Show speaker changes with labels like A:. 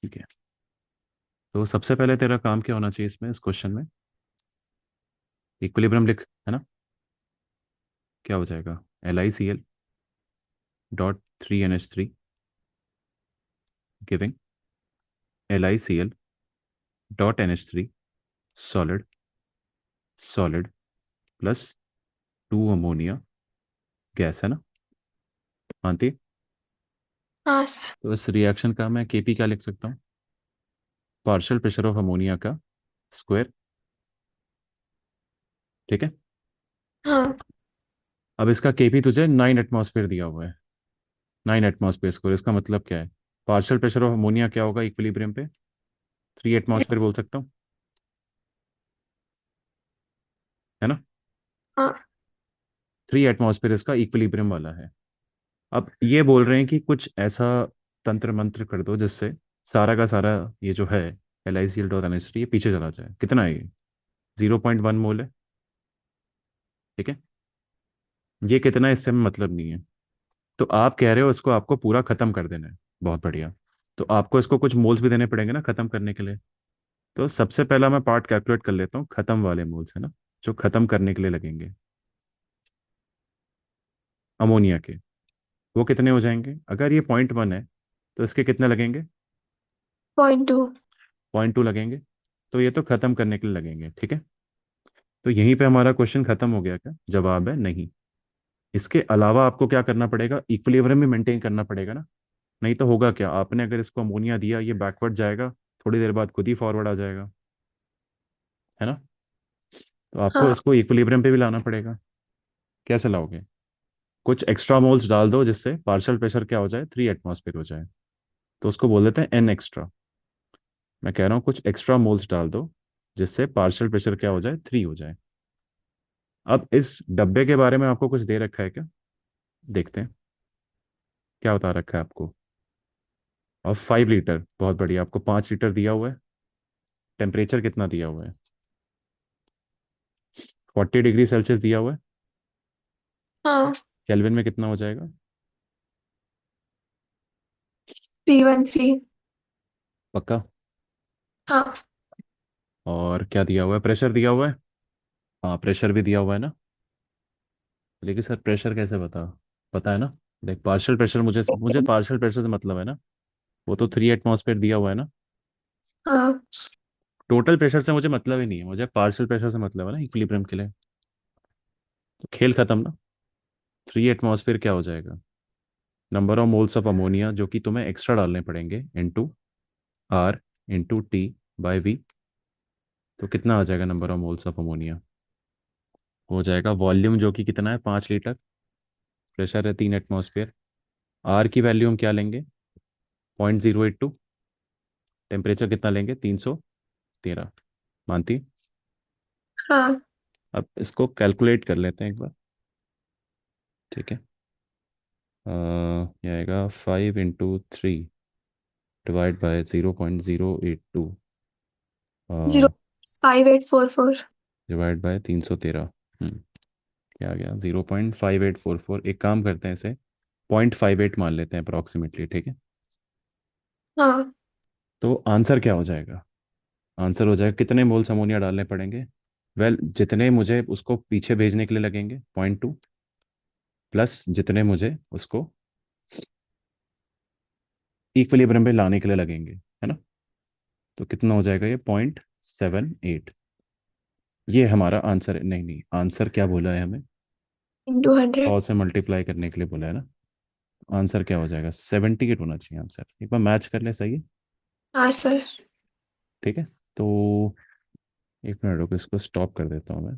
A: ठीक है। तो सबसे पहले तेरा काम क्या होना चाहिए इसमें, इस क्वेश्चन में? इक्विलिब्रियम लिख, है ना? क्या हो जाएगा? LiCl.3NH3 giving LiCl.NH3 solid solid plus 2 ammonia gas, है ना? मानती?
B: हाँ सर।
A: तो इस रिएक्शन का मैं केपी क्या लिख सकता हूँ? पार्शियल प्रेशर ऑफ अमोनिया का स्क्वायर। ठीक है।
B: हाँ।
A: अब इसका केपी तुझे 9 एटमॉस्फेयर दिया हुआ है। 9 एटमॉस्फेयर स्क्वायर, इसका मतलब क्या है? पार्शियल प्रेशर ऑफ अमोनिया क्या होगा इक्विलिब्रियम पे? 3 एटमॉस्फेयर बोल सकता हूँ, है ना?
B: हाँ।
A: 3 एटमॉस्फेयर इसका इक्विलिब्रियम वाला है। अब ये बोल रहे हैं कि कुछ ऐसा तंत्र मंत्र कर दो जिससे सारा का सारा ये जो है LiCl.NH3 ये पीछे चला जाए। कितना है ये? 0.1 मोल है। ठीक है। ये कितना है इससे हमें मतलब नहीं है। तो आप कह रहे हो इसको आपको पूरा खत्म कर देना है। बहुत बढ़िया। तो आपको इसको कुछ मोल्स भी देने पड़ेंगे ना खत्म करने के लिए। तो सबसे पहला मैं पार्ट कैलकुलेट कर लेता हूँ, खत्म वाले मोल्स, है ना? जो खत्म करने के लिए लगेंगे अमोनिया के, वो कितने हो जाएंगे? अगर ये 0.1 है तो इसके कितने लगेंगे?
B: 0.2।
A: 0.2 लगेंगे। तो ये तो खत्म करने के लिए लगेंगे, ठीक है। तो यहीं पे हमारा क्वेश्चन खत्म हो गया क्या? जवाब है नहीं। इसके अलावा आपको क्या करना पड़ेगा? इक्विलिब्रियम भी मेंटेन करना पड़ेगा ना। नहीं तो होगा क्या, आपने अगर इसको अमोनिया दिया ये बैकवर्ड जाएगा, थोड़ी देर बाद खुद ही फॉरवर्ड आ जाएगा, है ना? तो आपको
B: हाँ।
A: इसको इक्विलिब्रियम पे भी लाना पड़ेगा। कैसे लाओगे? कुछ एक्स्ट्रा मोल्स डाल दो जिससे पार्शियल प्रेशर क्या हो जाए, 3 एटमॉस्फेयर हो जाए। तो उसको बोल देते हैं एन एक्स्ट्रा। मैं कह रहा हूँ कुछ एक्स्ट्रा मोल्स डाल दो जिससे पार्शियल प्रेशर क्या हो जाए, 3 हो जाए। अब इस डब्बे के बारे में आपको कुछ दे रखा है क्या? देखते हैं क्या बता रखा है आपको। और 5 लीटर, बहुत बढ़िया, आपको 5 लीटर दिया हुआ है। टेम्परेचर कितना दिया हुआ है? 40 डिग्री सेल्सियस दिया हुआ है।
B: हाँ।
A: केल्विन में कितना हो जाएगा?
B: 313।
A: पक्का?
B: हाँ।
A: और क्या दिया हुआ है? प्रेशर दिया हुआ है। हाँ, प्रेशर भी दिया हुआ है ना। लेकिन सर प्रेशर कैसे बता? पता है ना। देख, पार्शियल प्रेशर, मुझे मुझे पार्शियल प्रेशर से मतलब है ना। वो तो 3 एटमॉस्फेयर दिया हुआ है ना।
B: हाँ।
A: टोटल प्रेशर से मुझे मतलब ही नहीं है, मुझे पार्शियल प्रेशर से मतलब है ना इक्विलिब्रियम के लिए। तो खेल खत्म ना। 3 एटमॉस्फेयर क्या हो जाएगा? Number of moles of ammonia जो कि तुम्हें एक्स्ट्रा डालने पड़ेंगे, into R into T by V. तो कितना आ जाएगा number of moles of ammonia? हो जाएगा वॉल्यूम जो कि कितना है, 5 लीटर। प्रेशर है 3 एटमॉस्फेयर। आर की वैल्यू हम क्या लेंगे? 0.082। टेम्परेचर कितना लेंगे? 313। मानती?
B: हाँ।
A: अब इसको कैलकुलेट कर लेते हैं एक बार। ठीक है। ये आएगा 5 × 3 divide by 0.082
B: zero 5844।
A: Divide by 313। क्या आ गया? 0.5844। एक काम करते हैं, इसे 0.58 मान लेते हैं अप्रॉक्सीमेटली, ठीक है।
B: हाँ।
A: तो आंसर क्या हो जाएगा? आंसर हो जाएगा कितने मोल्स अमोनिया डालने पड़ेंगे? जितने मुझे उसको पीछे भेजने के लिए लगेंगे 0.2, प्लस जितने मुझे उसको इक्विलिब्रियम पे लाने के लिए लगेंगे, है ना? तो कितना हो जाएगा ये? 0.78। ये हमारा आंसर है। नहीं नहीं, आंसर क्या बोला है हमें?
B: इंटू 100।
A: 100 से मल्टीप्लाई करने के लिए बोला है ना। आंसर क्या हो जाएगा? 78 होना चाहिए आंसर। एक बार मैच कर ले, सही है।
B: हाँ सर।
A: ठीक है। तो एक मिनट रुको, इसको स्टॉप कर देता हूँ मैं।